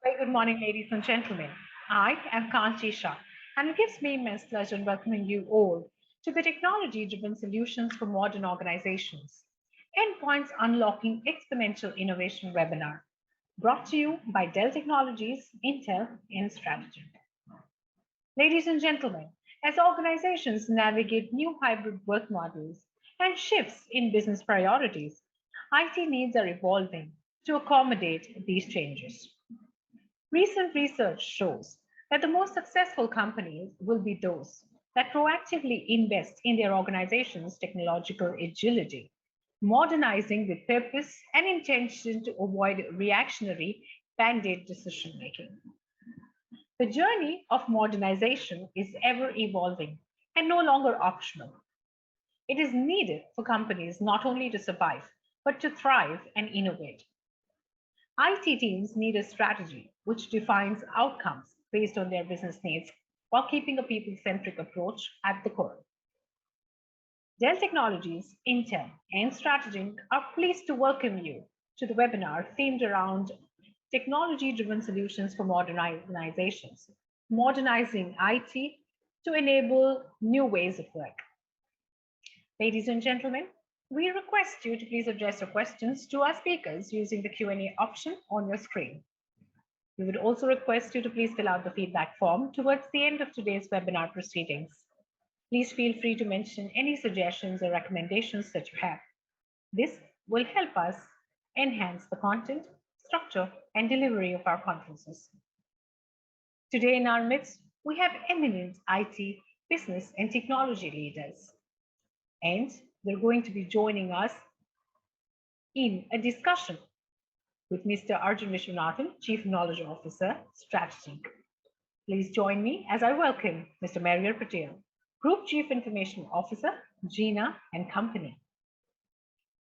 Very good morning, ladies and gentlemen. I am Kanchi Shah, and it gives me immense pleasure in welcoming you all to the Technology Driven Solutions for Modern Organizations Endpoints Unlocking Exponential Innovation webinar, brought to you by Dell Technologies, Intel, and Strategy. Ladies and gentlemen, as organizations navigate new hybrid work models and shifts in business priorities, IT needs are evolving to accommodate these changes. Recent research shows that the most successful companies will be those that proactively invest in their organization's technological agility, modernizing with purpose and intention to avoid reactionary band-aid decision making. The journey of modernization is ever evolving and no longer optional. It is needed for companies not only to survive, but to thrive and innovate. IT teams need a strategy which defines outcomes based on their business needs while keeping a people centric approach at the core. Dell Technologies, Intel, and Strategy are pleased to welcome you to the webinar themed around technology driven solutions for modern organizations, modernizing IT to enable new ways of work. Ladies and gentlemen, we request you to please address your questions to our speakers using the Q&A option on your screen. We would also request you to please fill out the feedback form towards the end of today's webinar proceedings. Please feel free to mention any suggestions or recommendations that you have. This will help us enhance the content, structure, and delivery of our conferences. Today in our midst, we have eminent IT, business, and technology leaders. And they're going to be joining us in a discussion with Mr. Arjun Vishwanathan, Chief Knowledge Officer, Strategy. Please join me as I welcome Mr. Mariar Patel, Group Chief Information Officer, Gina and Company.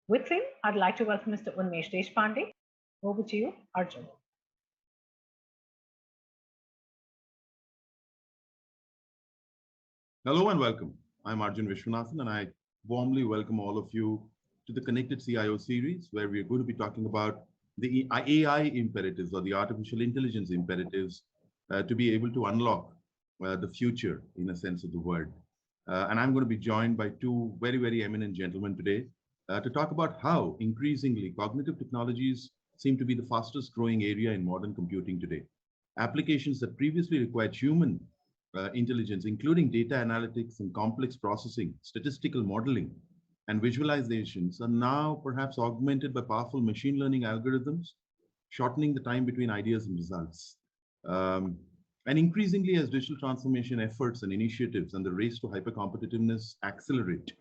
With him, I'd like to welcome Mr. Unmesh Deshpande. Over to you, Arjun. Hello and welcome. I'm Arjun Vishwanathan, and I warmly welcome all of you to the Connected CIO series, where we are going to be talking about the AI imperatives or the artificial intelligence imperatives to be able to unlock the future, in a sense of the word. And I'm going to be joined by two very, very eminent gentlemen today to talk about how increasingly cognitive technologies seem to be the fastest growing area in modern computing today. Applications that previously required human intelligence, including data analytics and complex processing, statistical modeling, and visualizations, are now perhaps augmented by powerful machine learning algorithms, shortening the time between ideas and results. And increasingly, as digital transformation efforts and initiatives and the race to hypercompetitiveness accelerate,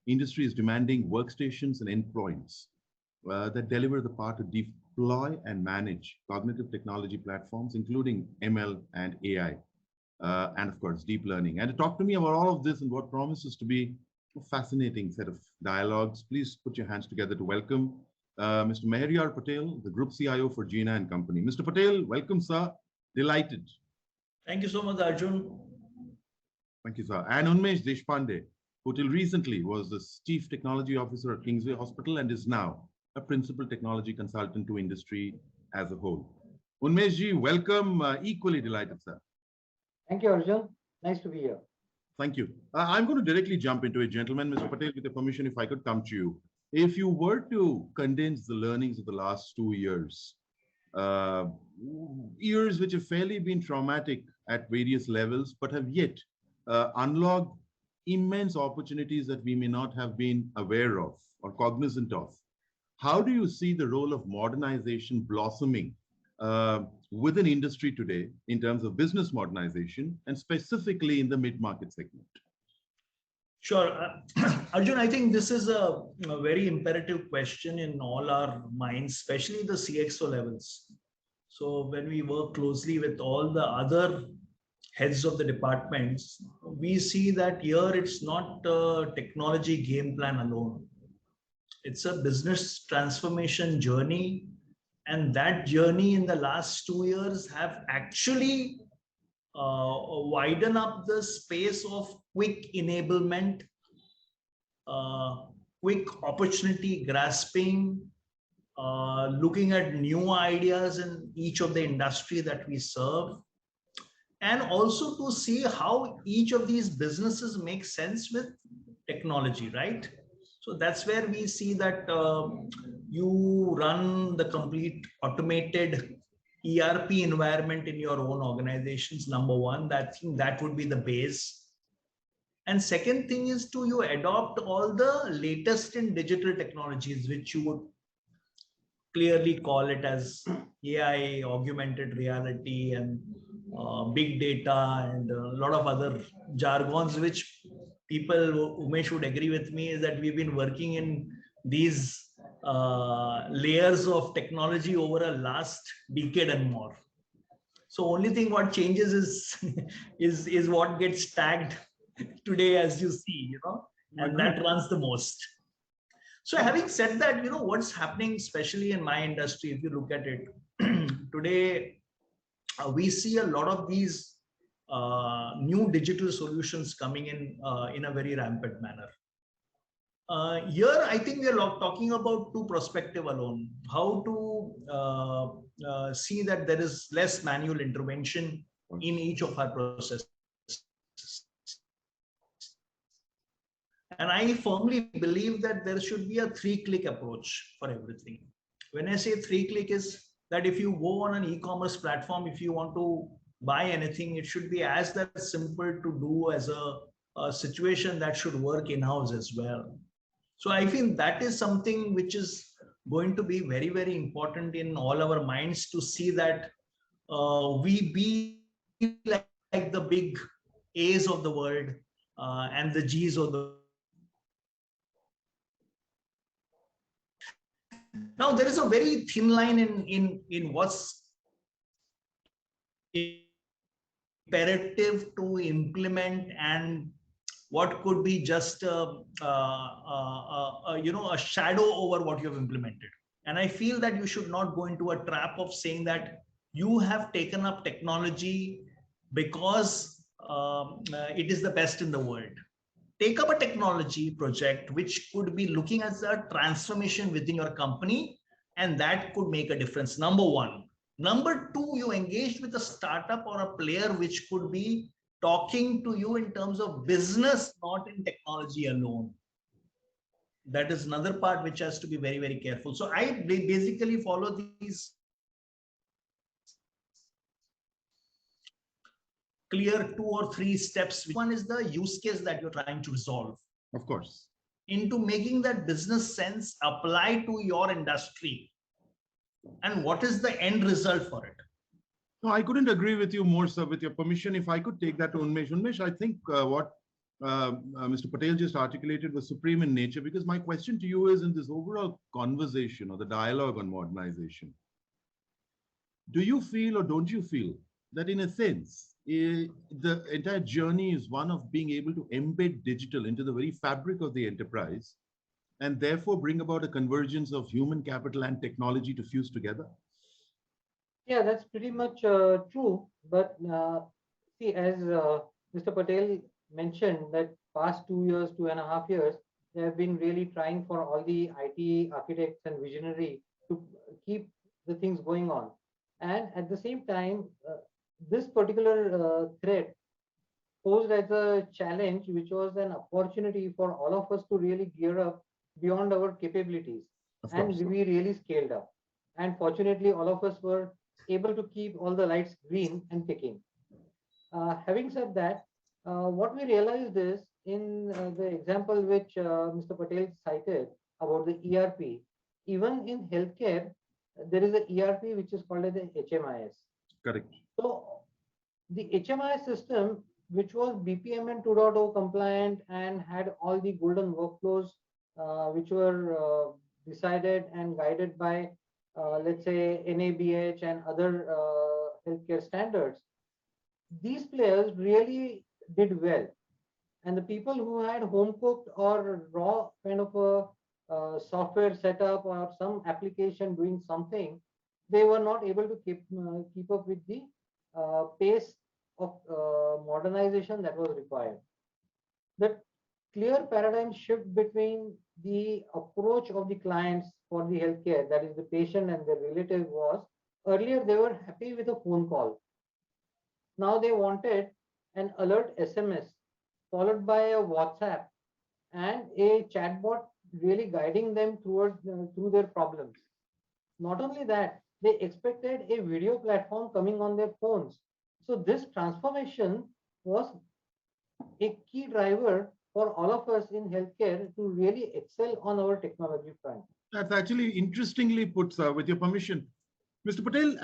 industry is demanding workstations and endpoints that deliver the power to deploy and manage cognitive technology platforms, including ML and AI. And of course, deep learning. And to talk to me about all of this and what promises to be a fascinating set of dialogues, please put your hands together to welcome Mr. Mariar Patel, the Group CIO for Gina and Company. Mr. Patel, welcome, sir. Delighted. Thank you so much, Arjun. Thank you, sir. And Unmesh Deshpande, who till recently was the Chief Technology Officer at Kingsway Hospital and is now a Principal Technology Consultant to industry as a whole. Unmesh ji, welcome. Equally delighted, sir. Thank you, Arjun. Nice to be here. Thank you. I'm going to directly jump into it, gentlemen. Mr. Patel, with your permission, if I could come to you. If you were to condense the learnings of the last 2 years, years which have fairly been traumatic at various levels, but have yet unlocked immense opportunities that we may not have been aware of or cognizant of, how do you see the role of modernization blossoming within industry today in terms of business modernization and specifically in the mid-market segment? Sure. Arjun, I think this is a very imperative question in all our minds, especially the CXO levels. So when we work closely with all the other heads of the departments, we see that here it's not a technology game plan alone. It's a business transformation journey. And that journey in the last 2 years have actually widen up the space of quick enablement, quick opportunity grasping, looking at new ideas in each of the industry that we serve, and also to see how each of these businesses make sense with technology, right? So that's where we see that you run the complete automated ERP environment in your own organizations. Number one, that thing that would be the base. And second thing is to you adopt all the latest in digital technologies, which you would clearly call it as AI, augmented reality, and big data, and a lot of other jargons, which people, Umesh would agree with me, is that we've been working in these layers of technology over a last decade and more. So only thing what changes is is what gets tagged today, as you see, and that runs the most. So having said that, what's happening, especially in my industry, if you look at it today, we see a lot of these new digital solutions coming in a very rampant manner. Here, I think we are talking about two perspective alone: how to see that there is less manual intervention in each of our processes. And I firmly believe that there should be a 3-click approach for everything. When I say 3-click is that if you go on an e-commerce platform, if you want to buy anything, it should be as that simple to do as a situation that should work in-house as well. So I feel that is something which is going to be very, very important in all our minds, to see that we be like the big A's of the world and the G's of the world. Now there is a very thin line in what's imperative to implement and what could be just a shadow over what you have implemented. And I feel that you should not go into a trap of saying that you have taken up technology because it is the best in the world. Take up a technology project which could be looking at a transformation within your company, and that could make a difference. Number one. Number two, you engaged with a startup or a player which could be talking to you in terms of business, not in technology alone. That is another part which has to be very, very careful. So I basically follow these clear 2 or 3 steps. One is the use case that you're trying to resolve. Of course. Into making that business sense apply to your industry. And what is the end result for it? No, I couldn't agree with you more, sir. With your permission, if I could take that to Unmesh. Unmesh, I think what Mr. Patel just articulated was supreme in nature, because my question to you is, in this overall conversation or the dialogue on modernization, do you feel or don't you feel that in a sense, the entire journey is one of being able to embed digital into the very fabric of the enterprise and therefore bring about a convergence of human capital and technology to fuse together? Yeah, that's pretty much true. But see, as Mr. Patel mentioned, that past 2 years, 2.5 years, they have been really trying for all the IT architects and visionary to keep the things going on. And at the same time, this particular threat posed as a challenge, which was an opportunity for all of us to really gear up beyond our capabilities. Of And course. we really scaled up. And fortunately, all of us were able to keep all the lights green and ticking. Having said that, what we realized is in the example which Mr. Patel cited about the ERP, even in healthcare, there is a ERP which is called as the HMIS. Correct. So the HMIS system, which was BPMN 2.0 compliant and had all the golden workflows, which were decided and guided by, let's say, NABH and other healthcare standards, these players really did well. And the people who had home cooked or raw kind of a software setup or some application doing something, they were not able to keep up with the pace of modernization that was required. The clear paradigm shift between the approach of the clients for the healthcare, that is the patient and the relative, was earlier they were happy with a phone call. Now they wanted an alert SMS followed by a WhatsApp and a chatbot really guiding them through their problems. Not only that, they expected a video platform coming on their phones. So this transformation was a key driver for all of us in healthcare to really excel on our technology front. That's actually interestingly put, sir, with your permission. Mr. Patel,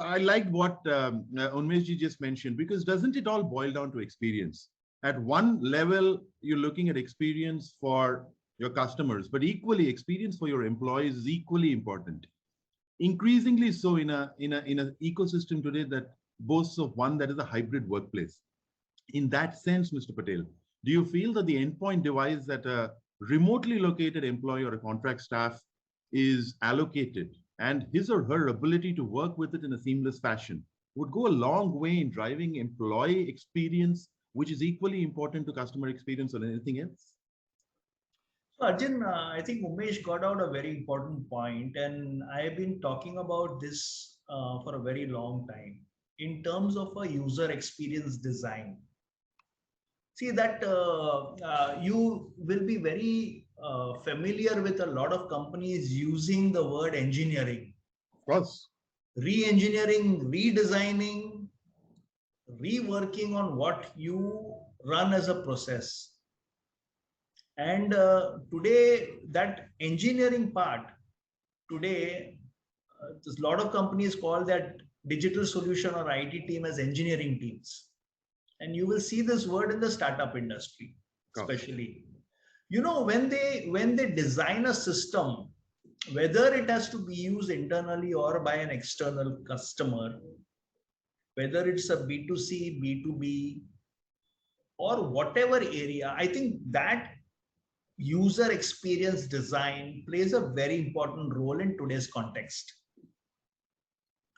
I liked what Unmesh just mentioned, because doesn't it all boil down to experience? At one level, you're looking at experience for your customers, but equally experience for your employees is equally important. Increasingly so in a ecosystem today that boasts of one that is a hybrid workplace. In that sense, Mr. Patel, do you feel that the endpoint device that a remotely located employee or a contract staff is allocated, and his or her ability to work with it in a seamless fashion, would go a long way in driving employee experience, which is equally important to customer experience or anything else? So Arjun, I think Umesh got out a very important point, and I have been talking about this for a very long time in terms of a user experience design. See that you will be very familiar with a lot of companies using the word engineering, Of course. re-engineering, redesigning, reworking on what you run as a process. And today, that engineering part, today, there's a lot of companies call that digital solution or IT team as engineering teams. And you will see this word in the startup industry, especially. You know, when they design a system, whether it has to be used internally or by an external customer, whether it's a B2C, B2B, or whatever area, I think that user experience design plays a very important role in today's context.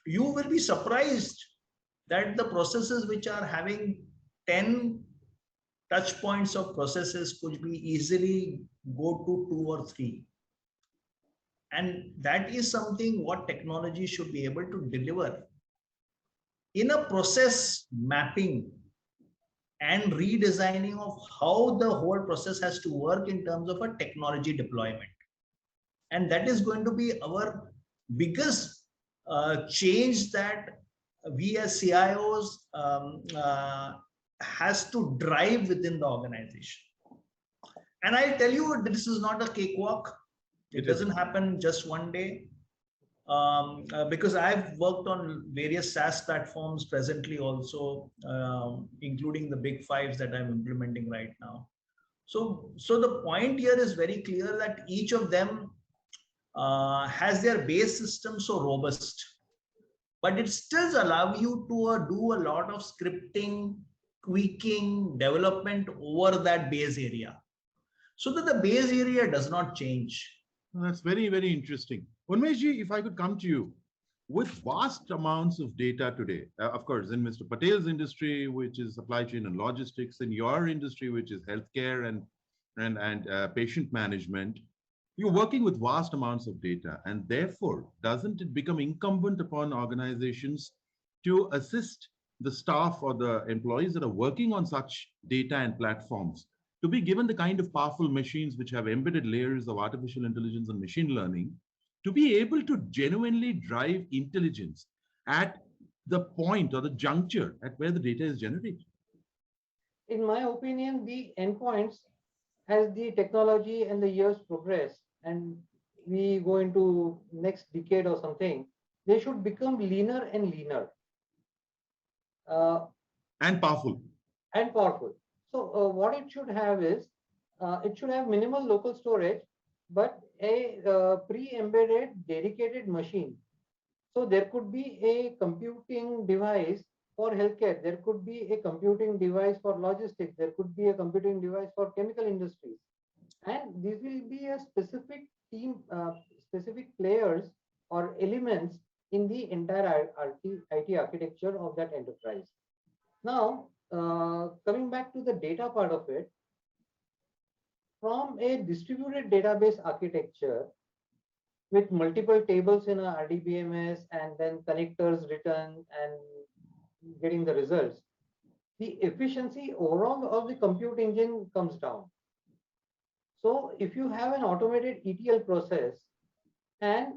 You will be surprised that the processes which are having 10 touch points of processes could be easily go to 2 or 3. And that is something what technology should be able to deliver in a process mapping and redesigning of how the whole process has to work in terms of a technology deployment. And that is going to be our biggest change that we as CIOs has to drive within the organization. And I tell you, this is not a cakewalk. It doesn't happen just one day. Because I've worked on various SaaS platforms presently also, including the big fives that I'm implementing right now. So the point here is very clear that each of them has their base system so robust, but it still allows you to do a lot of scripting, tweaking, development over that base area, so that the base area does not change. That's very, very interesting. Unmeshji, if I could come to you, with vast amounts of data today, of course, in Mr. Patel's industry, which is supply chain and logistics, in your industry, which is healthcare and patient management, you're working with vast amounts of data, and therefore, doesn't it become incumbent upon organizations to assist the staff or the employees that are working on such data and platforms to be given the kind of powerful machines which have embedded layers of artificial intelligence and machine learning to be able to genuinely drive intelligence at the point or the juncture at where the data is generated? In my opinion, the endpoints, as the technology and the years progress and we go into next decade or something, they should become leaner and leaner. And powerful. And powerful. So what it should have is, it should have minimal local storage, but a pre-embedded dedicated machine. So there could be a computing device for healthcare. There could be a computing device for logistics. There could be a computing device for chemical industries. And this will be a specific team, specific players or elements in the entire IT architecture of that enterprise. Now, coming back to the data part of it, from a distributed database architecture, with multiple tables in a RDBMS and then connectors written and getting the results, the efficiency overall of the compute engine comes down. So if you have an automated ETL process and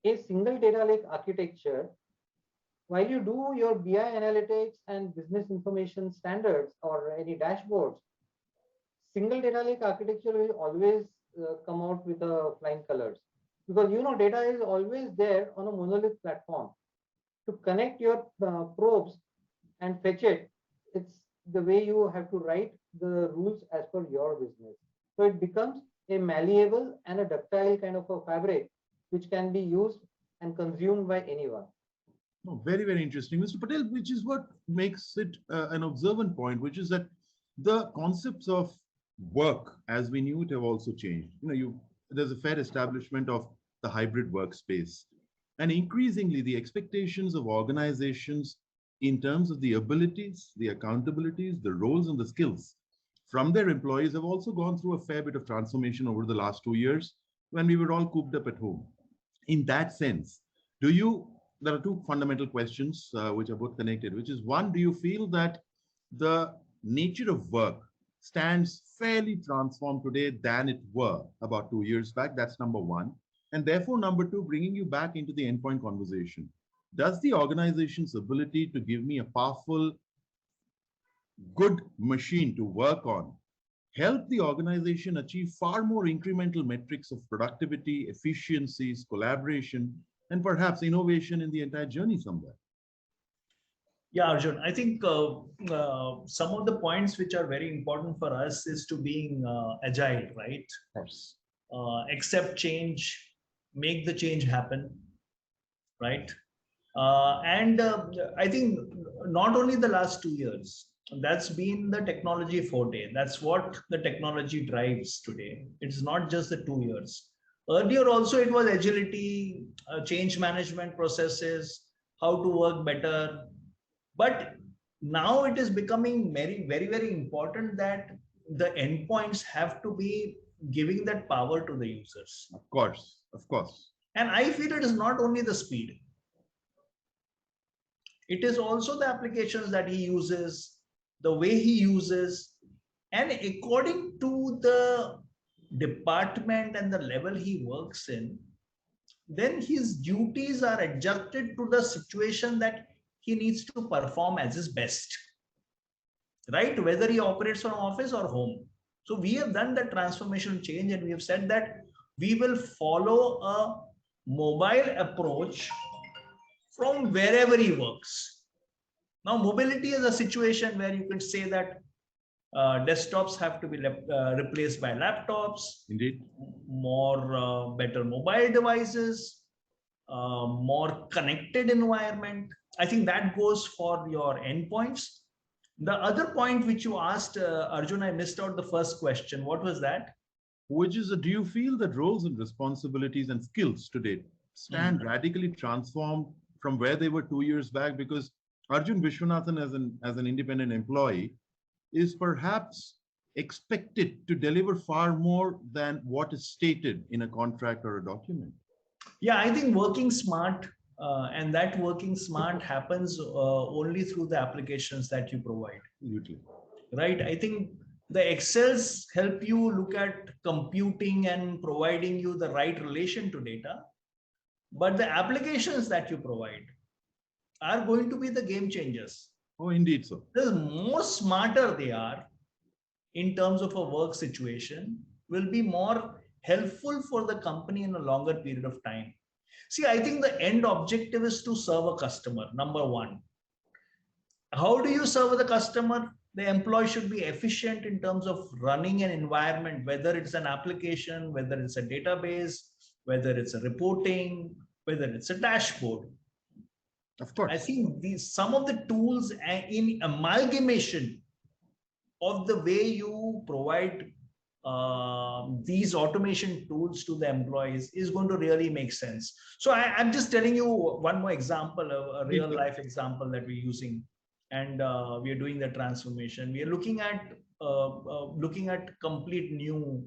a single data lake architecture, while you do your BI analytics and business information standards or any dashboards, single data lake architecture will always come out with flying colors, because data is always there on a monolith platform. To connect your probes and fetch it, it's the way you have to write the rules as per your business. So it becomes a malleable and a ductile kind of a fabric which can be used and consumed by anyone. No, very, very interesting, Mr. Patel, which is what makes it an observant point, which is that the concepts of work as we knew it have also changed. There's a fair establishment of the hybrid workspace. And increasingly, the expectations of organizations in terms of the abilities, the accountabilities, the roles, and the skills from their employees have also gone through a fair bit of transformation over the last 2 years when we were all cooped up at home. In that sense, there are two fundamental questions which are both connected, which is one, do you feel that the nature of work stands fairly transformed today than it were about 2 years back? That's number one. And therefore, number two, bringing you back into the endpoint conversation. Does the organization's ability to give me a powerful, good machine to work on help the organization achieve far more incremental metrics of productivity, efficiencies, collaboration, and perhaps innovation in the entire journey somewhere? Yeah, Arjun, I think some of the points which are very important for us is to being agile, right? Yes. Accept change, make the change happen, right? And I think not only the last 2 years, that's been the technology forte. That's what the technology drives today. It's not just the 2 years. Earlier also it was agility, change management processes, how to work better. But now it is becoming very, very, very important that the endpoints have to be giving that power to the users. Of course, of course. And I feel it is not only the speed, it is also the applications that he uses, the way he uses, and according to the department and the level he works in, then his duties are adjusted to the situation that he needs to perform as his best, right? Whether he operates from office or home. So we have done the transformational change and we have said that we will follow a mobile approach from wherever he works. Now, mobility is a situation where you can say that desktops have to be replaced by laptops. Indeed. More better mobile devices, more connected environment. I think that goes for your endpoints. The other point which you asked, Arjun, I missed out the first question. What was that? Which is, do you feel that roles and responsibilities and skills today stand radically transformed from where they were 2 years back? Because Arjun Vishwanathan, as an independent employee, is perhaps expected to deliver far more than what is stated in a contract or a document. Yeah, I think working smart, and that working smart happens only through the applications that you provide. Absolutely. Right? I think the Excels help you look at computing and providing you the right relation to data, but the applications that you provide are going to be the game changers. Oh, indeed, so. The more smarter they are in terms of a work situation will be more helpful for the company in a longer period of time. See, I think the end objective is to serve a customer, number one. How do you serve the customer? The employee should be efficient in terms of running an environment, whether it's an application, whether it's a database, whether it's a reporting, whether it's a dashboard. Of course. I think some of the tools in amalgamation of the way you provide these automation tools to the employees is going to really make sense. So I'm just telling you one more example, a real life example that we're using, and we are doing the transformation. We are looking at complete new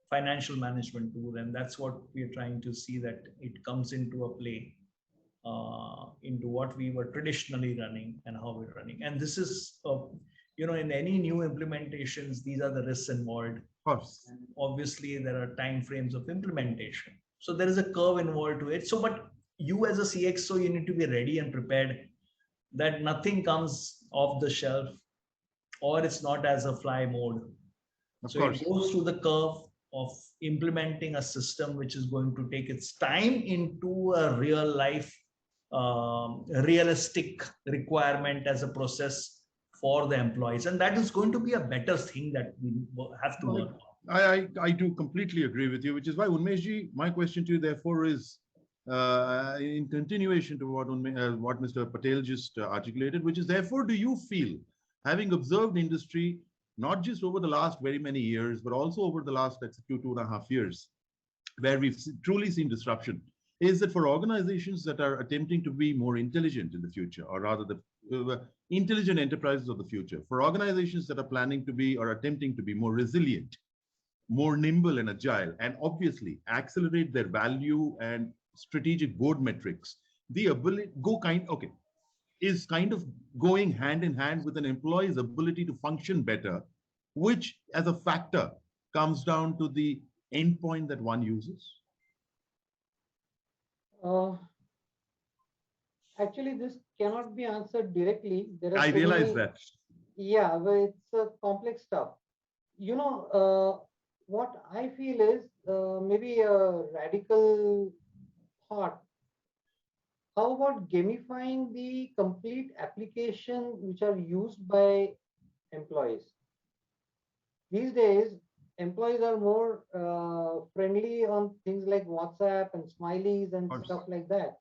financial management tool, and that's what we are trying to see, that it comes into a play into what we were traditionally running and how we're running. And this is, in any new implementations, these are the risks involved. Of course. And obviously, there are time frames of implementation. So there is a curve involved to it. So, but you as a CXO, you need to be ready and prepared that nothing comes off the shelf or it's not as a fly mode. Of So course. it goes through the curve of implementing a system which is going to take its time into a real life, realistic requirement as a process for the employees. And that is going to be a better thing that we have to work on. I do completely agree with you, which is why, Unmeshji, my question to you, therefore, is in continuation to what Mr. Patel just articulated, which is, therefore, do you feel, having observed industry, not just over the last very many years, but also over the last, let's say, 2.5 years, where we've truly seen disruption, is that for organizations that are attempting to be more intelligent in the future, or rather the intelligent enterprises of the future, for organizations that are planning to be or attempting to be more resilient, more nimble and agile, and obviously accelerate their value and strategic board metrics, the ability is kind of going hand in hand with an employee's ability to function better, which as a factor comes down to the endpoint that one uses? Uh, Actually, this cannot be answered directly. There are I so realize many. that. Yeah, but it's a complex stuff. What I feel is maybe a radical thought. How about gamifying the complete application which are used by employees? These days, employees are more friendly on things like WhatsApp and smileys and Of stuff course. like that.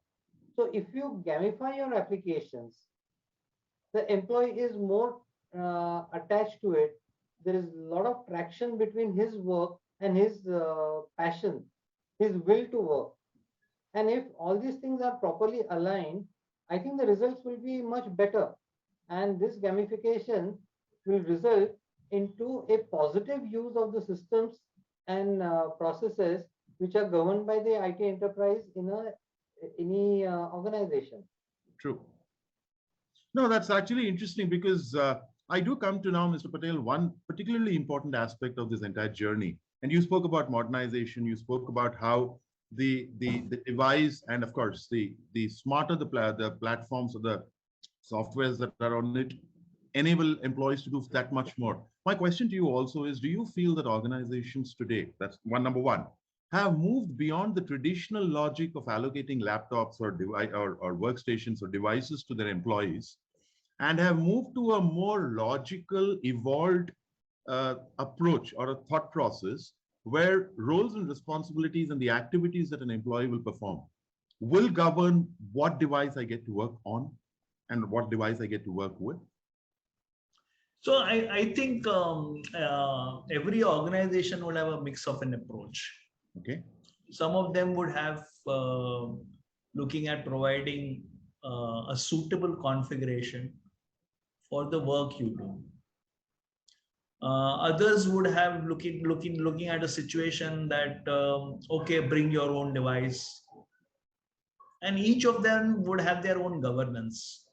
So if you gamify your applications, the employee is more attached to it. There is a lot of traction between his work and his passion, his will to work. And if all these things are properly aligned, I think the results will be much better. And this gamification will result into a positive use of the systems and processes which are governed by the IT enterprise in any organization. True. No, that's actually interesting because I do come to now, Mr. Patel, one particularly important aspect of this entire journey. And you spoke about modernization. You spoke about how the device and, of course, the smarter the platforms or the softwares that are on it enable employees to do that much more. My question to you also is, do you feel that organizations today, that's number one, have moved beyond the traditional logic of allocating laptops or workstations or devices to their employees, and have moved to a more logical, evolved approach or a thought process where roles and responsibilities and the activities that an employee will perform will govern what device I get to work on and what device I get to work with? So I think every organization would have a mix of an approach. Okay. Some of them would have looking at providing a suitable configuration for the work you do. Others would have looking at a situation that okay, bring your own device, and each of them would have their own governance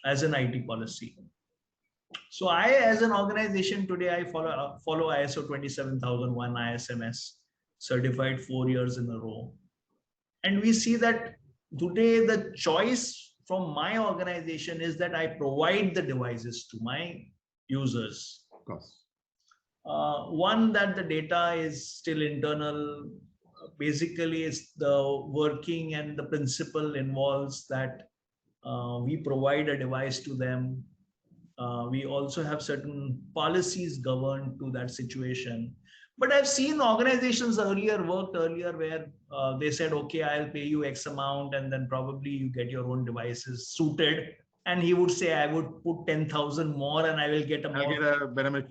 as an IT policy. So I, as an organization today, I follow ISO 27001 ISMS, certified 4 years in a row, and we see that today the choice from my organization is that I provide the devices to my users. Of course. One, that the data is still internal. Basically, it's the working and the principle involves that we provide a device to them. We also have certain policies governed to that situation. But I've seen organizations worked earlier where they said, okay, I'll pay you X amount, and then probably you get your own devices suited. And he would say, I would put 10,000 more and I will get a more. I'll get a better.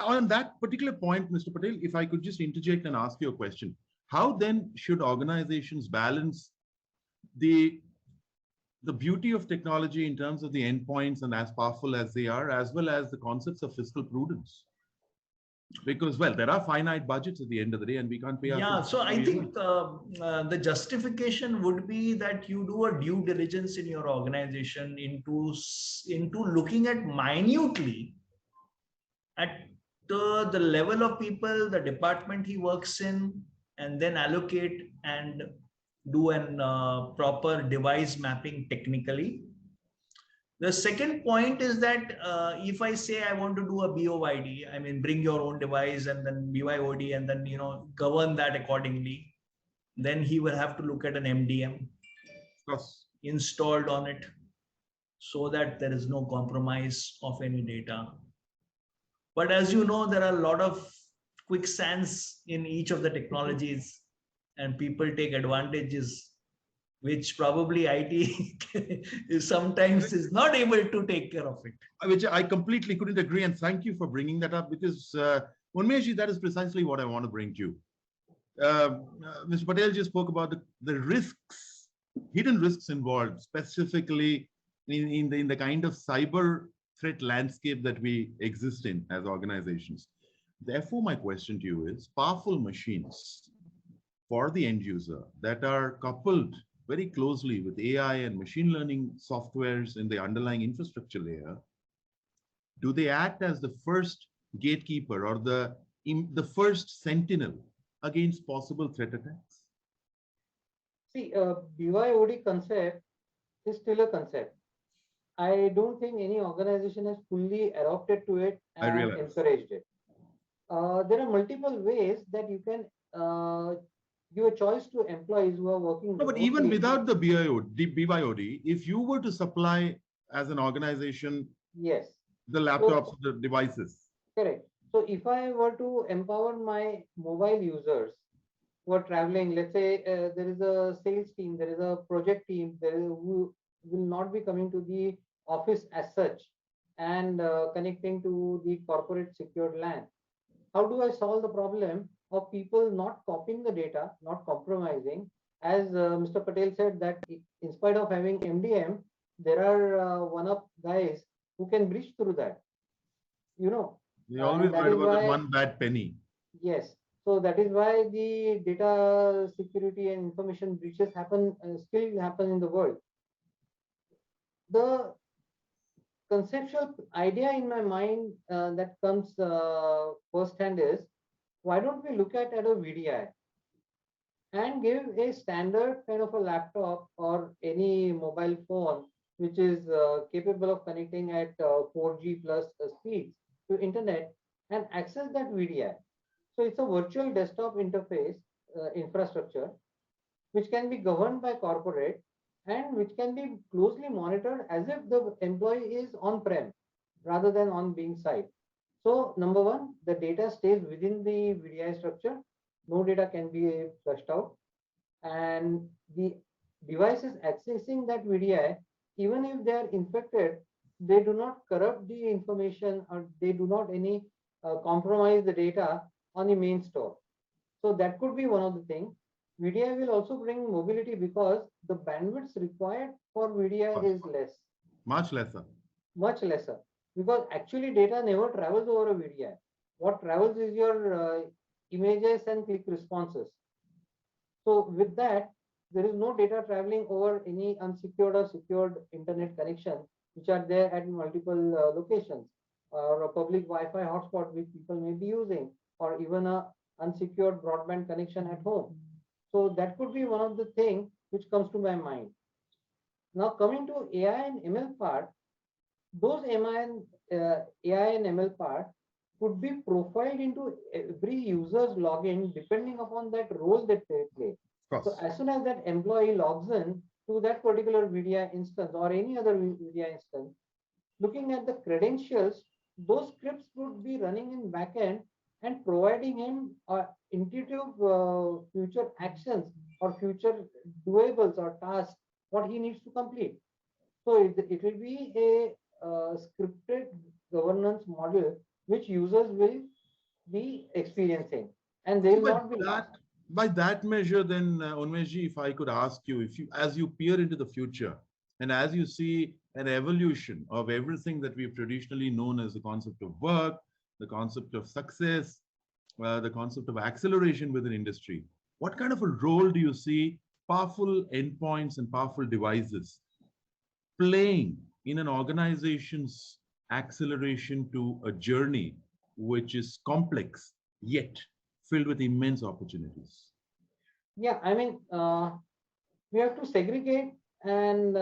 On that particular point, Mr. Patel, if I could just interject and ask you a question, how then should organizations balance the beauty of technology in terms of the endpoints and as powerful as they are, as well as the concepts of fiscal prudence? Because, well, there are finite budgets at the end of the day, and we can't pay Yeah, ourselves. so I think the justification would be that you do a due diligence in your organization into looking at minutely at the level of people, the department he works in, and then allocate and do an proper device mapping technically. The second point is that if I say I want to do a BOYD, I mean, bring your own device and then BYOD and then, govern that accordingly, then he will have to look at an MDM installed on it so that there is no compromise of any data. But as you know, there are a lot of quicksands in each of the technologies and people take advantages, which probably IT is sometimes is not able to take care of it. Which I completely couldn't agree. And thank you for bringing that up, because Unmesh, that is precisely what I want to bring to you. Mr. Patel just spoke about the risks, hidden risks involved, specifically in the kind of cyber threat landscape that we exist in as organizations. Therefore, my question to you is, powerful machines for the end user that are coupled very closely with AI and machine learning softwares in the underlying infrastructure layer, do they act as the first gatekeeper or the first sentinel against possible threat attacks? See, BYOD concept is still a concept. I don't think any organization has fully adopted to it I and realize. encouraged it. There are multiple ways that you can give a choice to employees who are working No, but remotely. even without the BYOD, if you were to supply as an organization, yes, the laptops, the devices. Correct. So if I were to empower my mobile users who are traveling, let's say there is a sales team, there is a project team, who will not be coming to the office as such and connecting to the corporate secured LAN. How do I solve the problem of people not copying the data, not compromising? As Mr. Patel said, that in spite of having MDM, there are one-up guys who can breach through that. We always that heard is about that why, one bad penny. yes. So that is why the data security and information breaches still happen in the world. The conceptual idea in my mind that comes firsthand is, why don't we look at a VDI and give a standard kind of a laptop or any mobile phone which is capable of connecting at 4G plus speeds to internet and access that VDI. So it's a virtual desktop interface infrastructure which can be governed by corporate and which can be closely monitored as if the employee is on-prem rather than on being site. So number one, the data stays within the VDI structure. No data can be flushed out. And the devices accessing that VDI, even if they are infected, they do not corrupt the information or they do not any compromise the data on the main store. So that could be one of the things. VDI will also bring mobility because the bandwidth required for VDI is less. Much lesser. Much lesser. Because actually data never travels over a VDI. What travels is your images and click responses. So with that, there is no data traveling over any unsecured or secured internet connection, which are there at multiple locations, or a public Wi-Fi hotspot which people may be using, or even a unsecured broadband connection at home. So that could be one of the things which comes to my mind. Now coming to AI and ML part, those AI and ML part could be profiled into every user's login depending upon that role that they play. So as soon as that employee logs in to that particular VDI instance or any other VDI instance, looking at the credentials, those scripts would be running in backend and providing him intuitive future actions or future doables or tasks, what he needs to complete. So it will be a scripted governance model which users will be experiencing, and they will not be lost. By that measure, then, Unmeshji, if I could ask you, as you peer into the future, and as you see an evolution of everything that we've traditionally known as the concept of work, the concept of success, the concept of acceleration within industry. What kind of a role do you see powerful endpoints and powerful devices playing in an organization's acceleration to a journey which is complex yet filled with immense opportunities? Yeah, I mean, we have to segregate and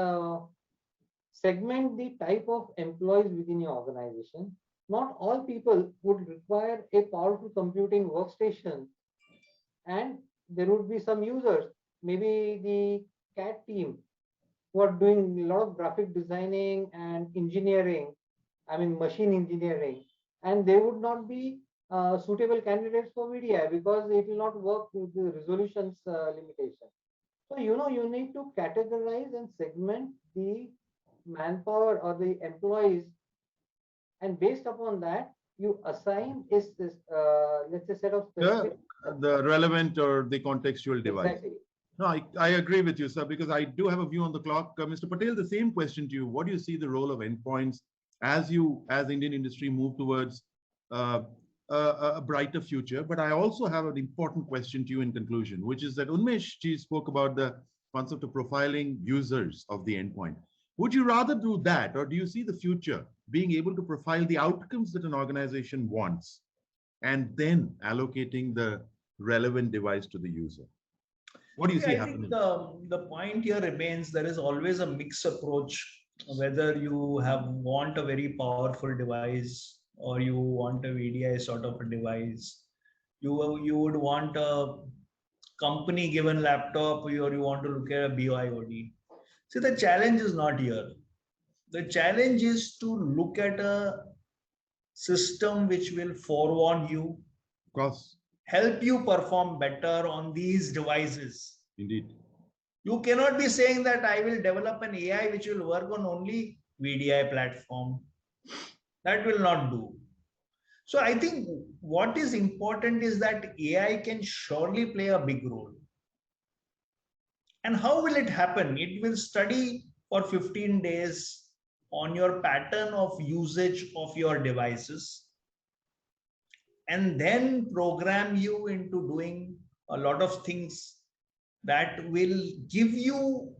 segment the type of employees within your organization. Not all people would require a powerful computing workstation, and there would be some users, maybe the CAD team, who are doing a lot of graphic designing and engineering, I mean, machine engineering, and they would not be suitable candidates for VDI because it will not work with the resolutions limitation. So, you need to categorize and segment the manpower or the employees, and based upon that, you assign is this, let's say, set of The, specific. the relevant or the contextual device. Exactly. No, I agree with you, sir, because I do have a view on the clock. Mr. Patel, the same question to you. What do you see the role of endpoints as Indian industry move towards uh, a brighter future? But I also have an important question to you in conclusion, which is that Unmesh ji spoke about the concept of profiling users of the endpoint. Would you rather do that, or do you see the future being able to profile the outcomes that an organization wants and then allocating the relevant device to the user? What do you See, see I think happening? the point here remains there is always a mixed approach, whether you want a very powerful device or you want a VDI sort of a device. You would want a company given laptop or you want to look at a BYOD. See, the challenge is not here. The challenge is to look at a system which will forewarn you, Of course, help you perform better on these devices. indeed. You cannot be saying that I will develop an AI which will work on only VDI platform. That will not do. So I think what is important is that AI can surely play a big role. And how will it happen? It will study for 15 days on your pattern of usage of your devices and then program you into doing a lot of things that will give you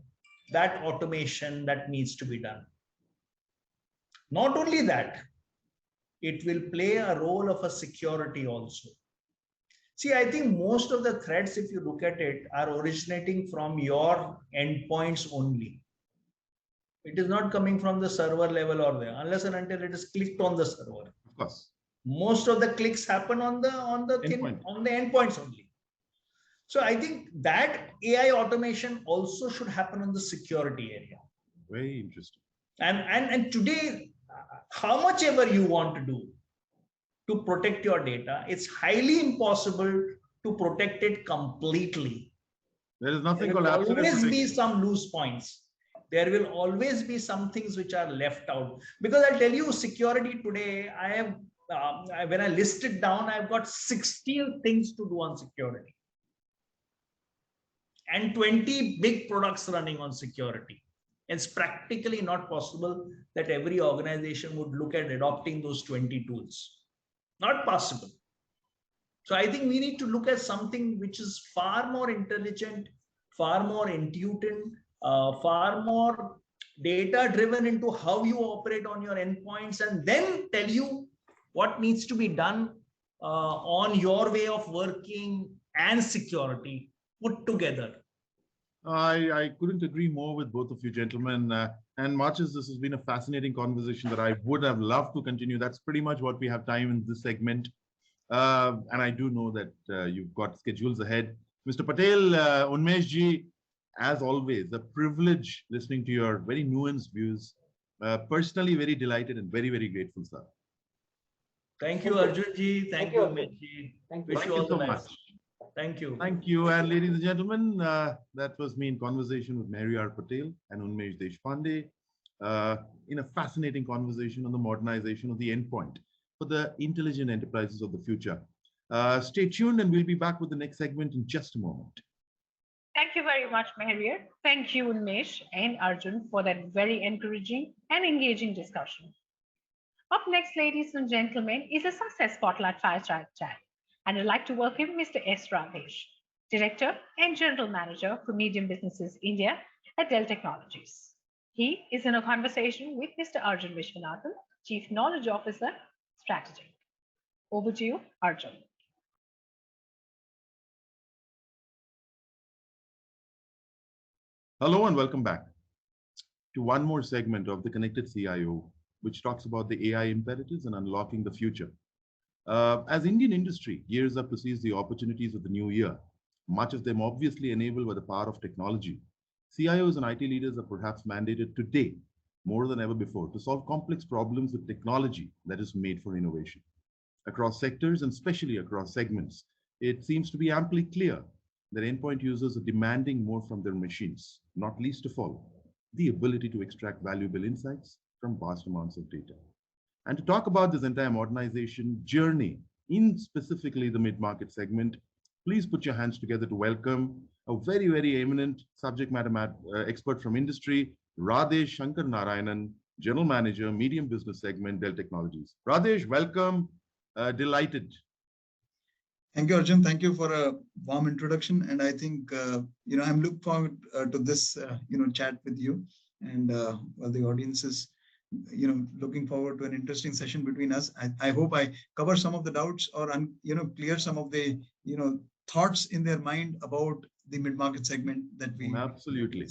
that automation that needs to be done. Not only that, it will play a role of a security also. See, I think most of the threats, if you look at it, are originating from your endpoints only. It is not coming from the server level or there, unless and until it is clicked on the server. Of course. Most of the clicks happen on the Endpoint. on the endpoints only. So I think that AI automation also should happen on the security area. Very interesting. And today, how much ever you want to do to protect your data, it's highly impossible to protect it completely. There is nothing There called will absolute always be protection. some loose points. There will always be some things which are left out. Because I'll tell you, security today, I have, when I list it down, I've got 60 things to do on security and 20 big products running on security. It's practically not possible that every organization would look at adopting those 20 tools. Not possible. So I think we need to look at something which is far more intelligent, far more intuitive, far more data driven into how you operate on your endpoints, and then tell you what needs to be done on your way of working and security put together. I couldn't agree more with both of you gentlemen. And much as this has been a fascinating conversation that I would have loved to continue, that's pretty much what we have time in this segment. And I do know that you've got schedules ahead. Mr. Patel, Unmesh ji, as always, a privilege listening to your very nuanced views. Personally, very delighted and very, very grateful, sir. Thank you, Thank you. Arjun ji. Thank Thank you, you, Arjun. Umesh ji. Thank you. Wish Thank you you all the so best. much. Thank you. Thank you. And ladies and gentlemen, that was me in conversation with Mary R. Patel and Unmesh Deshpande in a fascinating conversation on the modernization of the endpoint for the intelligent enterprises of the future. Stay tuned and we'll be back with the next segment in just a moment. Thank you very much, Meher. Thank you, Unmesh and Arjun, for that very encouraging and engaging discussion. Up next, ladies and gentlemen, is a success spotlight fireside chat. And I'd like to welcome Mr. S. Radesh, Director and General Manager for Medium Businesses India at Dell Technologies. He is in a conversation with Mr. Arjun Vishwanathan, Chief Knowledge Officer, Strategy. Over to you, Arjun. Hello and welcome back to one more segment of the Connected CIO, which talks about the AI imperatives and unlocking the future. As Indian industry gears up to seize the opportunities of the new year, much of them obviously enabled by the power of technology, CIOs and IT leaders are perhaps mandated today more than ever before to solve complex problems with technology that is made for innovation. Across sectors and especially across segments, it seems to be amply clear that endpoint users are demanding more from their machines, not least of all, the ability to extract valuable insights from vast amounts of data. And to talk about this entire modernization journey in specifically the mid-market segment, please put your hands together to welcome a very, very eminent subject matter expert from industry, Radesh Shankar Narayanan, General Manager, Medium Business Segment, Dell Technologies. Radesh, welcome. Delighted. Thank you, Arjun. Thank you for a warm introduction. And I think, I'm looking forward to this, chat with you. And while the audience is, looking forward to an interesting session between us, I hope I cover some of the doubts or, clear some of the, thoughts in their mind about the mid-market segment that we absolutely.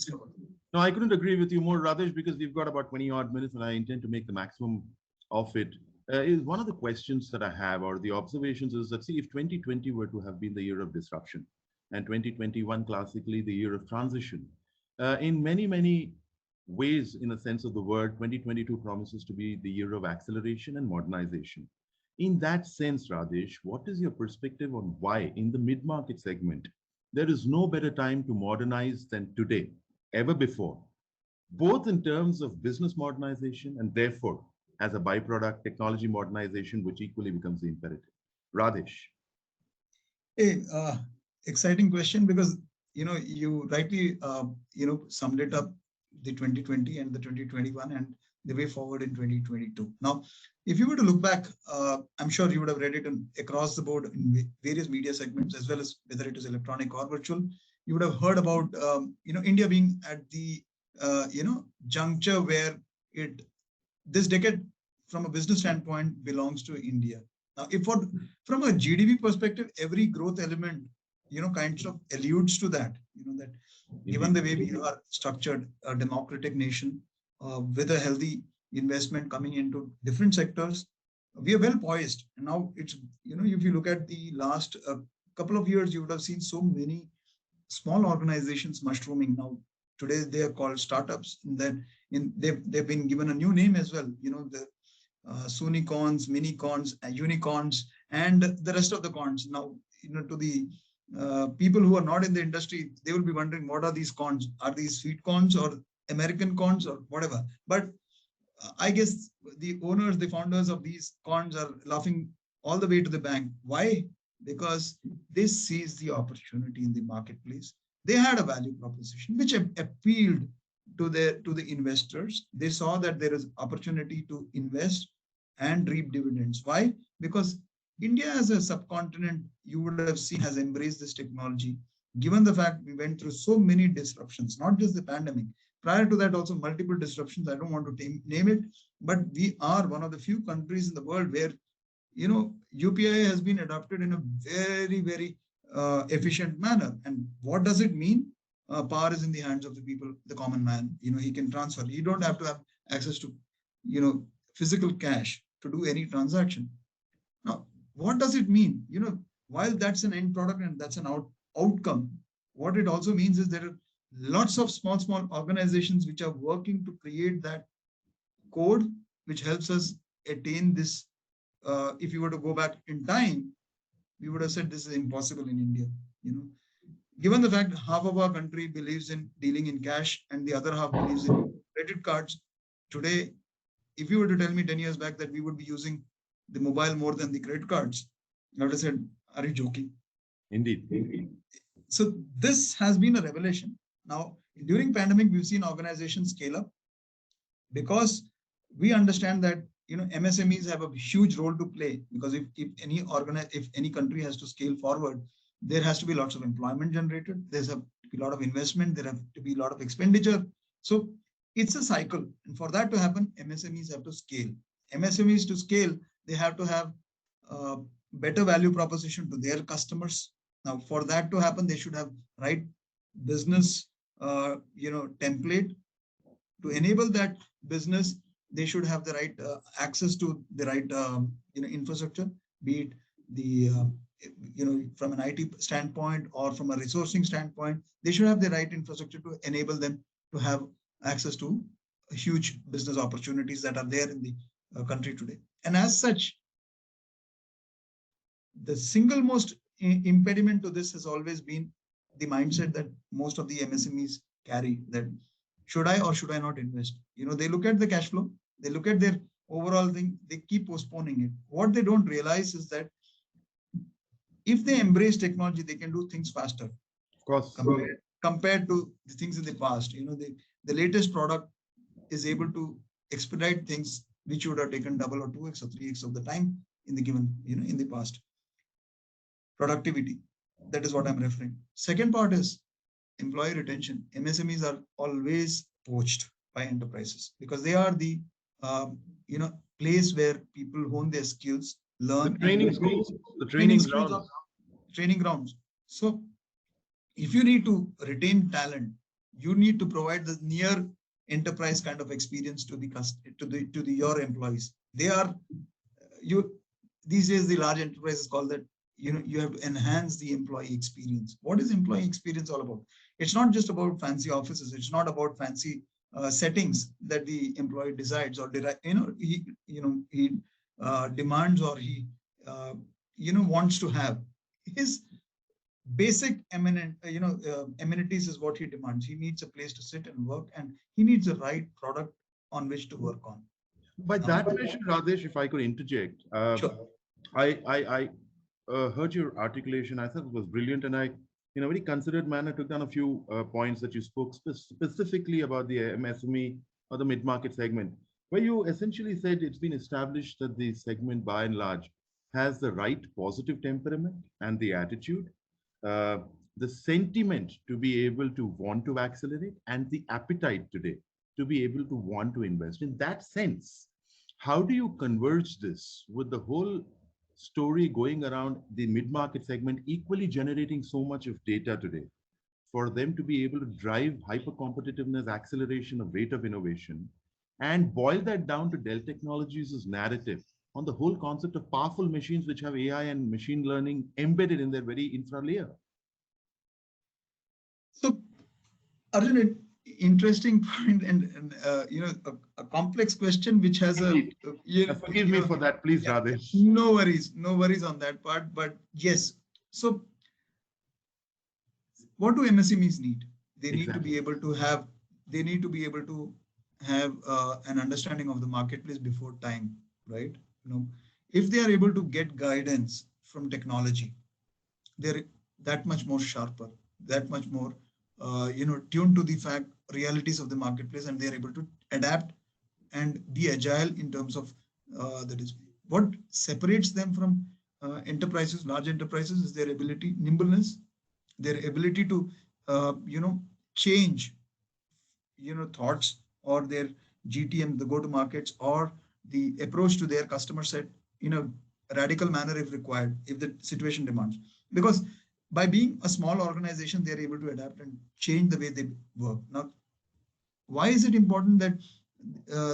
No, I couldn't agree with you more, Radesh, because we've got about 20 odd minutes and I intend to make the maximum of it. Is one of the questions that I have or the observations is that, see, if 2020 were to have been the year of disruption and 2021 classically the year of transition, in many, many ways, in a sense of the word, 2022 promises to be the year of acceleration and modernization. In that sense, Radesh, what is your perspective on why in the mid-market segment, there is no better time to modernize than today, ever before, both in terms of business modernization and therefore as a byproduct, technology modernization, which equally becomes the imperative. Radesh. Hey, exciting question because, you rightly, summed it up, the 2020 and the 2021 and the way forward in 2022. Now, if you were to look back, I'm sure you would have read it across the board in various media segments, as well as whether it is electronic or virtual. You would have heard about, India being at the, juncture where this decade, from a business standpoint, belongs to India. Now, from a GDP perspective, every growth element, kind of alludes to that. That given the way we are structured, a democratic nation with a healthy investment coming into different sectors, we are well poised. And now it's, if you look at the last couple of years, you would have seen so many small organizations mushrooming. Now, today they are called startups. And then they've been given a new name as well. The Sunicorns, Minicons, Unicorns, and the rest of the cons. Now, to the people who are not in the industry, they will be wondering, what are these cons? Are these sweet cons or American cons or whatever? But I guess the owners, the founders of these cons are laughing all the way to the bank. Why? Because they seized the opportunity in the marketplace. They had a value proposition which appealed to the investors. They saw that there is opportunity to invest and reap dividends. Why? Because India as a subcontinent, you would have seen, has embraced this technology, given the fact we went through so many disruptions, not just the pandemic. Prior to that, also multiple disruptions. I don't want to name it, but we are one of the few countries in the world where, UPI has been adopted in a very, very efficient manner. And what does it mean? Power is in the hands of the people, the common man. He can transfer. You don't have to have access to, physical cash to do any transaction. Now, what does it mean? While that's an end product and that's an outcome, what it also means is there are lots of small organizations which are working to create that code, which helps us attain this. If you were to go back in time, we would have said this is impossible in India. Given the fact half of our country believes in dealing in cash and the other half believes in credit cards, today, if you were to tell me 10 years back that we would be using the mobile more than the credit cards, I would have said, are you joking? Indeed. So this has been a revelation. Now, during pandemic, we've seen organizations scale up because we understand that MSMEs have a huge role to play, because if any country has to scale forward, there has to be lots of employment generated. There's a lot of investment. There have to be a lot of expenditure. So it's a cycle, and for that to happen, MSMEs have to scale. MSMEs to scale, they have to have better value proposition to their customers. Now, for that to happen, they should have right business, template to enable that business. They should have the right access to the right infrastructure, be it the from an IT standpoint or from a resourcing standpoint. They should have the right infrastructure to enable them to have access to huge business opportunities that are there in the country today. And as such, the single most impediment to this has always been the mindset that most of the MSMEs carry, that should I or should I not invest? They look at the cash flow, they look at their overall thing, they keep postponing it. What they don't realize is that if they embrace technology, they can do things faster. Of course. Compared to the things in the past. The latest product is able to expedite things which would have taken double or 2x or 3x of the time in the given, in the past. Productivity. That is what I'm referring. Second part is employee retention. MSMEs are always poached by enterprises because they are the place where people hone their skills, learn. The training schools, the training grounds. Training grounds. So if you need to retain talent, you need to provide the near enterprise kind of experience to your employees. They are these days the large enterprises call that you have to enhance the employee experience. What is employee experience all about? It's not just about fancy offices. It's not about fancy settings that the employee decides or he demands or he wants to have. His basic amenities is what he demands. He needs a place to sit and work, and he needs the right product on which to work on. By that mention, Radesh, if I could interject, Sure. I heard your articulation. I thought it was brilliant, and I, in a very considered manner, took down a few points that you spoke specifically about the MSME or the mid-market segment, where you essentially said it's been established that the segment, by and large, has the right positive temperament and the attitude, uh, the sentiment to be able to want to accelerate, and the appetite today to be able to want to invest. In that sense, how do you converge this with the whole story going around the mid-market segment equally generating so much of data today for them to be able to drive hyper competitiveness, acceleration of rate of innovation, and boil that down to Dell Technologies' narrative on the whole concept of powerful machines which have AI and machine learning embedded in their very infra layer? So, Arjun, interesting point, and a complex question which has forgive me for that, please, Radesh. No worries on that part. But yes, so what do MSMEs need? They need to be able to have. They need to be able to have an understanding of the marketplace before time, right? If they are able to get guidance from technology, they're that much more sharper, that much more tuned to the realities of the marketplace, and they're able to adapt and be agile in terms of that is what separates them from enterprises. Large enterprises is their ability, nimbleness, their ability to change thoughts or their GTM, the go to markets, or the approach to their customer set in a radical manner if required, if the situation demands. Because by being a small organization, they are able to adapt and change the way they work. Now, why is it important that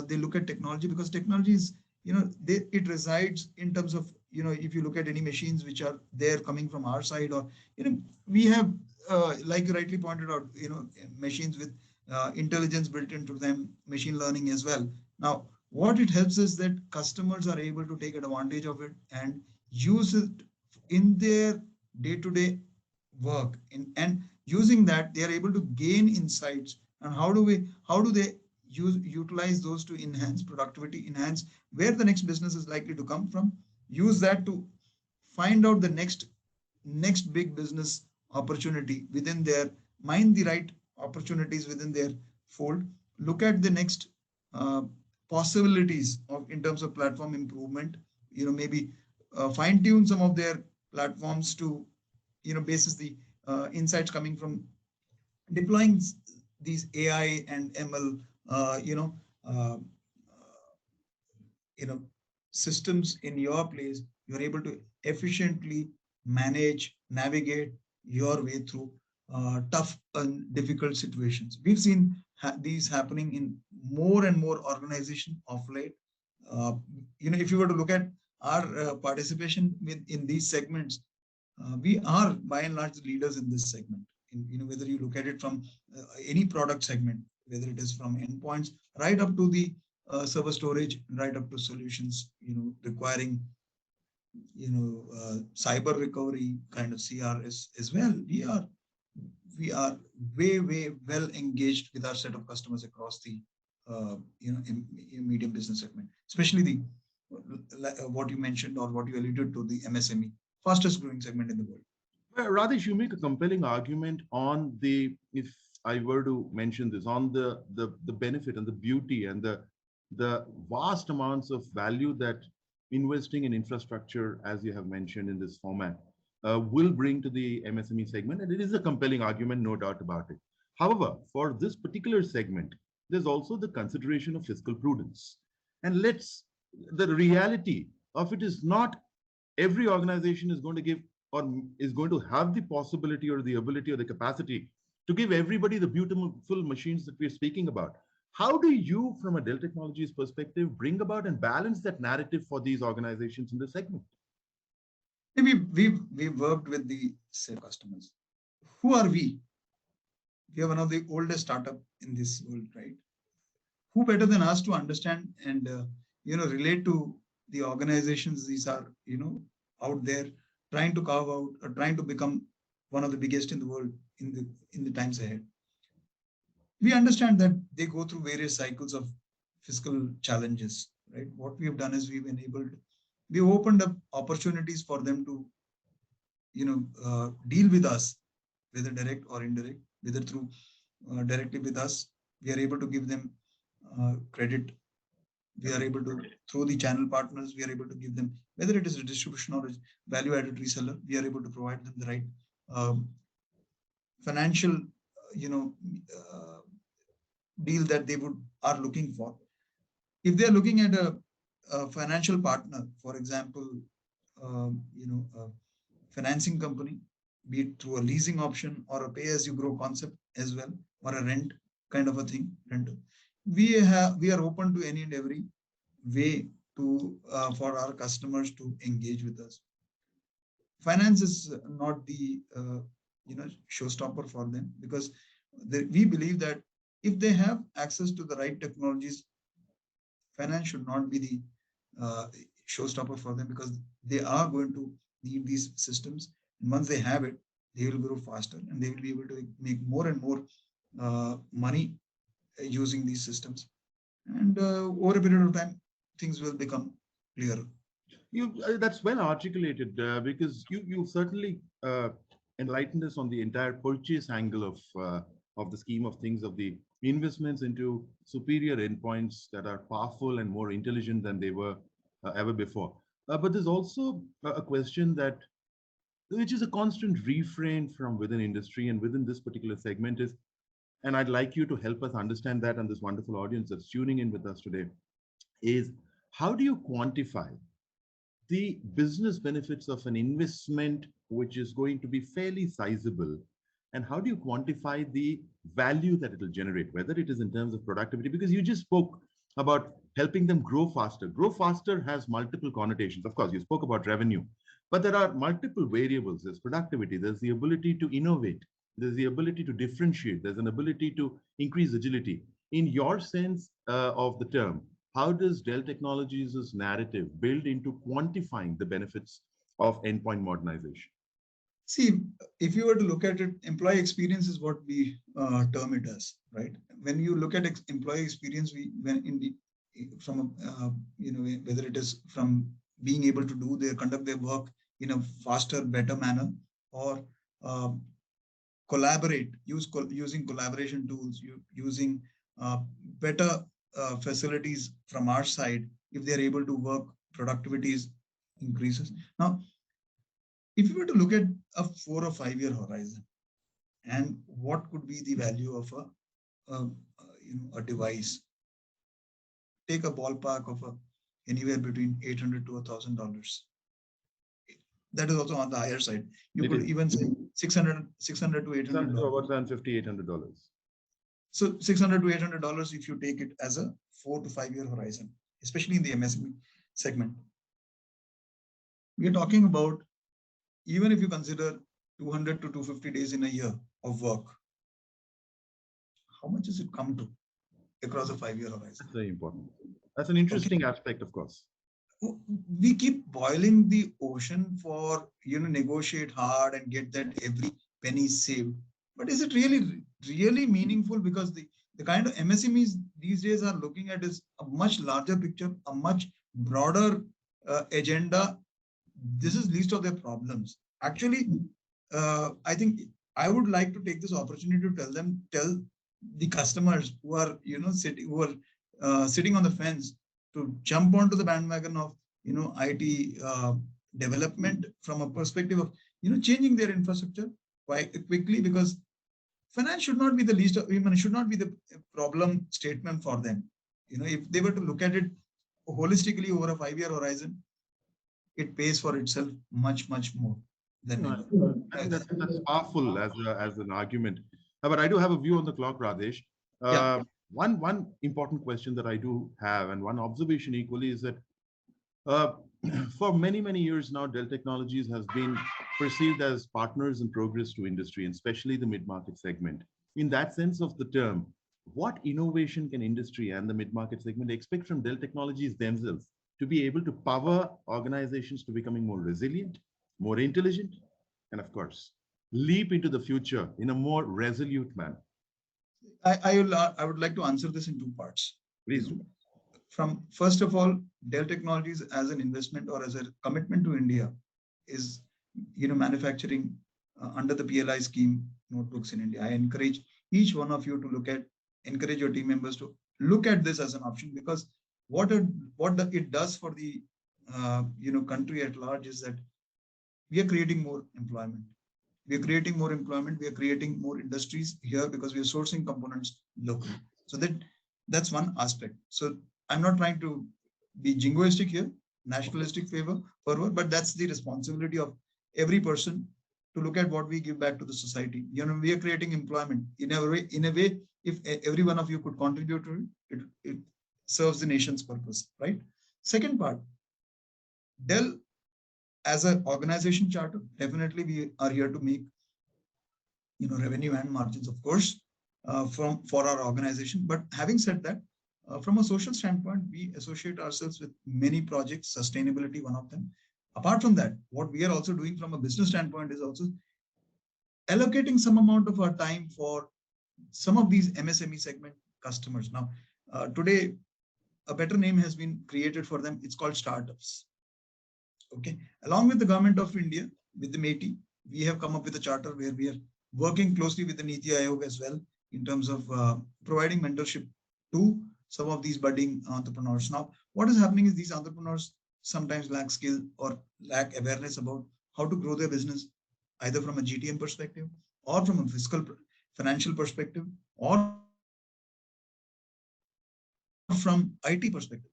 they look at technology? Because technology is, it resides in terms of, if you look at any machines which are there coming from our side, or, we have, like you rightly pointed out, machines with intelligence built into them, machine learning as well. Now, what it helps is that customers are able to take advantage of it and use it in their day-to-day work. And using that, they are able to gain insights. And how do they utilize those to enhance productivity, enhance where the next business is likely to come from, use that to find out the next big business opportunity within their mind, the right opportunities within their fold, look at the next possibilities of in terms of platform improvement. Maybe fine tune some of their platforms to basis the insights coming from deploying these AI and ML, uh, you know systems in your place. You're able to efficiently manage, navigate your way through tough and difficult situations. We've seen these happening in more and more organization of late. uh, if you were to look at our participation in these segments, we are by and large leaders in this segment. Whether you look at it from any product segment, whether it is from endpoints right up to the server storage, right up to solutions, requiring, cyber recovery kind of CRS as well. We are way well engaged with our set of customers across the in medium business segment, especially the what you mentioned or what you alluded to, the MSME, fastest growing segment in the world. Well, Rajesh, you make a compelling argument on the, if I were to mention this, on the benefit and the beauty and the vast amounts of value that investing in infrastructure, as you have mentioned in this format, will bring to the MSME segment. And it is a compelling argument, no doubt about it. However, for this particular segment, there's also the consideration of fiscal prudence. And the reality of it is not every organization is going to give or is going to have the possibility or the ability or the capacity to give everybody the beautiful machines that we're speaking about. How do you, from a Dell Technologies perspective, bring about and balance that narrative for these organizations in the segment? Maybe we've worked with the say customers. Who are we? We are one of the oldest startup in this world, right? Who better than us to understand and relate to the organizations these are out there trying to carve out or trying to become one of the biggest in the world in the times ahead. We understand that they go through various cycles of fiscal challenges, right? What we have done is we've opened up opportunities for them to deal with us, whether direct or indirect, whether through directly with us. We are able to give them credit. We are able to, through the channel partners, we are able to give them, whether it is a distribution or a value added reseller, we are able to provide them the right financial you know uh, deal that they would are looking for. If they are looking at a financial partner, for example, a financing company, be it through a leasing option or a pay as you grow concept as well, or a rent kind of a thing, rental. We are open to any and every way to for our customers to engage with us. Finance is not the showstopper for them, because we believe that if they have access to the right technologies, finance should not be the uh, showstopper for them, because they are going to need these systems. And once they have it, they will grow faster and they will be able to make more and more money using these systems. And over a period of time, things will become clearer. That's well articulated, because you certainly enlightened us on the entire purchase angle of the scheme of things, of the investments into superior endpoints that are powerful and more intelligent than they were ever before. But there's also a question that, which is a constant refrain from within industry and within this particular segment is, and I'd like you to help us understand that, and this wonderful audience that's tuning in with us today, is how do you quantify the business benefits of an investment which is going to be fairly sizable, and how do you quantify the value that it will generate, whether it is in terms of productivity, because you just spoke about helping them grow faster. Grow faster has multiple connotations. Of course, you spoke about revenue, but there are multiple variables. There's productivity, there's the ability to innovate, there's the ability to differentiate, there's an ability to increase agility. In your sense of the term, how does Dell Technologies' narrative build into quantifying the benefits of endpoint modernization? See, if you were to look at it, employee experience is what we term it as, right? When you look at employee experience, when in the from whether it is from being able to conduct their work in a faster, better manner, or uh, using collaboration tools, using better facilities from our side, if they're able to work, productivity increases. Now, if you were to look at a 4 or 5 year horizon, and what could be the value of a device, take a ballpark of anywhere between $800 to $1,000. That is also on the higher side. You It could is. even say 600 to $800. About $750, $800. So 600 to $800 if you take it as a 4 to 5 year horizon, especially in the MSME segment. We are talking about, even if you consider 200 to 250 days in a year of work, how much does it come to across a 5 year horizon? That's very important. That's an Okay. interesting aspect, of course. We keep boiling the ocean for, negotiate hard and get that every penny saved. But is it really meaningful? Because the kind of MSMEs these days are looking at is a much larger picture, a much broader agenda. This is least of their problems. Actually, I think I would like to take this opportunity to tell the customers who are, sitting on the fence to jump onto the bandwagon of, IT development from a perspective of, changing their infrastructure quite quickly, because finance should not be the least of, should not be the problem statement for them. If they were to look at it holistically over a 5 year horizon, it pays for itself much more than No, ever. I think that's powerful as an argument. But I do have a view on the clock, Radesh. Yeah. One important question that I do have, and one observation equally, is that uh, for many years now, Dell Technologies has been perceived as partners in progress to industry, and especially the mid-market segment. In that sense of the term, what innovation can industry and the mid-market segment expect from Dell Technologies themselves to be able to power organizations to becoming more resilient, more intelligent, and of course, leap into the future in a more resolute manner? I would like to answer this in two parts. Please do. From first of all, Dell Technologies as an investment or as a commitment to India is, manufacturing under the PLI scheme notebooks in India. I encourage each one of you to encourage your team members to look at this as an option, because it does for the country at large is that we are creating more employment. We are creating more employment. We are creating more industries here because we are sourcing components locally. So that's one aspect. So I'm not trying to be jingoistic here, nationalistic fervor, but that's the responsibility of every person to look at what we give back to the society. We are creating employment in a way. If every one of you could contribute to it, it serves the nation's purpose, right? Second part, Dell as an organization charter, definitely we are here to make revenue and margins, of course, for our organization. But having said that, from a social standpoint, we associate ourselves with many projects, sustainability one of them. Apart from that, what we are also doing from a business standpoint is also allocating some amount of our time for some of these MSME segment customers. Now, today, a better name has been created for them. It's called startups. Okay. Along with the government of India, with the MeitY, we have come up with a charter where we are working closely with the Niti Aayog as well in terms of providing mentorship to some of these budding entrepreneurs. Now, what is happening is these entrepreneurs sometimes lack skill or lack awareness about how to grow their business, either from a GTM perspective or from a financial perspective or from IT perspective.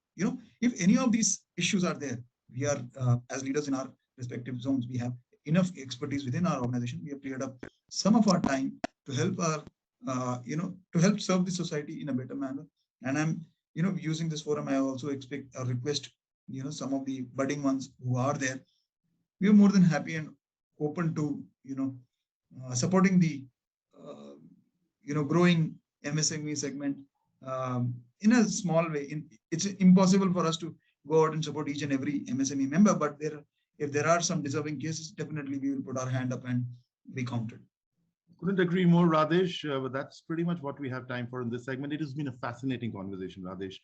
If any of these issues are there, we are, as leaders in our respective zones, we have enough expertise within our organization. We have cleared up some of our time to help to help serve the society in a better manner. And I'm, using this forum, I also expect a request, some of the budding ones who are there. We are more than happy and open to, supporting the, growing MSME segment in a small way. It's impossible for us to go out and support each and every MSME member, but if there are some deserving cases, definitely we will put our hand up and be counted. Couldn't agree more, Radesh. But that's pretty much what we have time for in this segment. It has been a fascinating conversation, Radesh.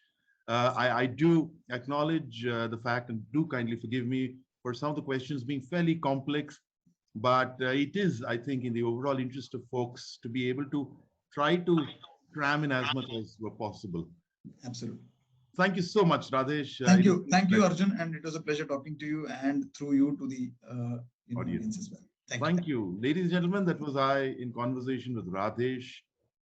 I do acknowledge the fact, and do kindly forgive me for some of the questions being fairly complex, but it is, I think, in the overall interest of folks to be able to try to cram in as much as possible. Absolutely. Thank you so much, Radesh. It has been a Thank you, pleasure. Arjun, and it was a pleasure talking to you and through you to the Audience. audience as well. Thank you. Thank you. Ladies and gentlemen, that was I in conversation with Radesh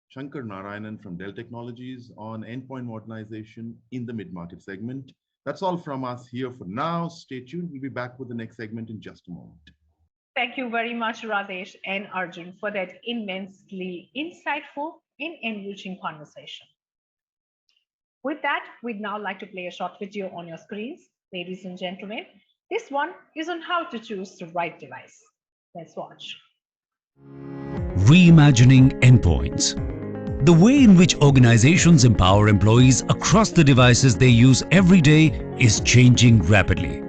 Shankar Narayanan from Dell Technologies on endpoint modernization in the mid-market segment. That's all from us here for now. Stay tuned. We'll be back with the next segment in just a moment. Thank you very much, Radesh and Arjun, for that immensely insightful and enriching conversation. With that, we'd now like to play a short video on your screens. Ladies and gentlemen, this one is on how to choose the right device. Let's watch. Reimagining endpoints. The way in which organizations empower employees across the devices they use every day is changing rapidly.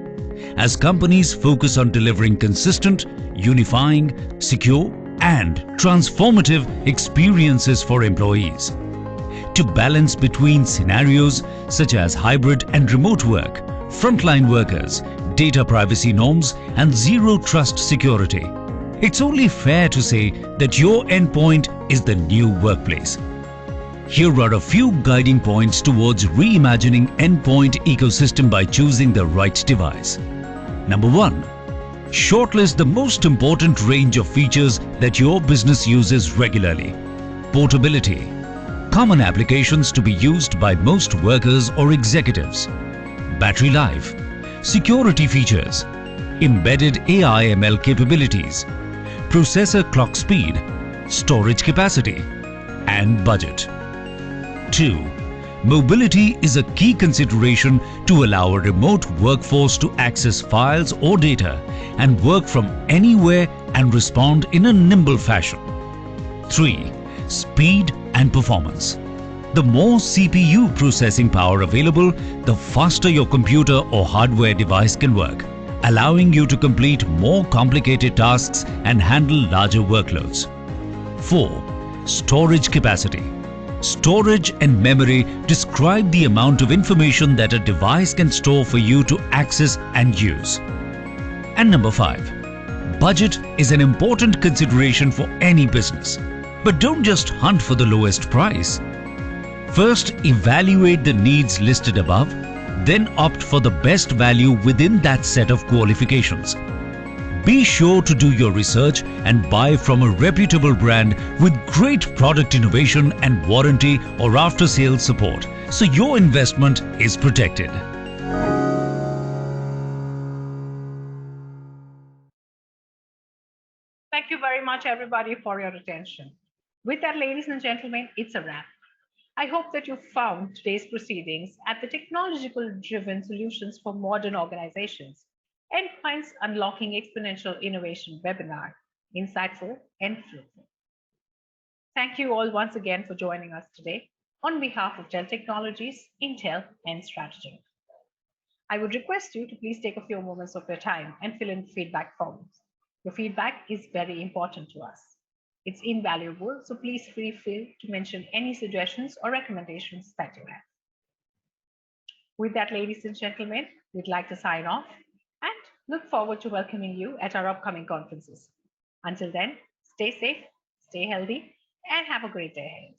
As companies focus on delivering consistent, unifying, secure, and transformative experiences for employees. To balance between scenarios such as hybrid and remote work, frontline workers, data privacy norms, and zero trust security, it's only fair to say that your endpoint is the new workplace. Here are a few guiding points towards reimagining endpoint ecosystem by choosing the right device. Number 1. Shortlist the most important range of features that your business uses regularly. Portability. Common applications to be used by most workers or executives. Battery life. Security features. Embedded AI ML capabilities. Processor clock speed. Storage capacity. And budget. 2. Mobility is a key consideration to allow a remote workforce to access files or data and work from anywhere and respond in a nimble fashion. 3. Speed and performance. The more CPU processing power available, the faster your computer or hardware device can work, allowing you to complete more complicated tasks and handle larger workloads. 4. Storage capacity. Storage and memory describe the amount of information that a device can store for you to access and use. And number 5. Budget is an important consideration for any business. But don't just hunt for the lowest price. First, evaluate the needs listed above, then opt for the best value within that set of qualifications. Be sure to do your research and buy from a reputable brand with great product innovation and warranty or after-sales support, so your investment is protected. Thank you very much, everybody, for your attention. With that, ladies and gentlemen, it's a wrap. I hope that you found today's proceedings at the technological driven solutions for modern organizations and finds unlocking exponential innovation webinar insightful and fruitful. Thank you all once again for joining us today on behalf of Dell Technologies, Intel, and Strategy. I would request you to please take a few moments of your time and fill in feedback forms. Your feedback is very important to us. It's invaluable, so please feel free to mention any suggestions or recommendations that you have. With that, ladies and gentlemen, we'd like to sign off and look forward to welcoming you at our upcoming conferences. Until then, stay safe, stay healthy, and have a great day ahead.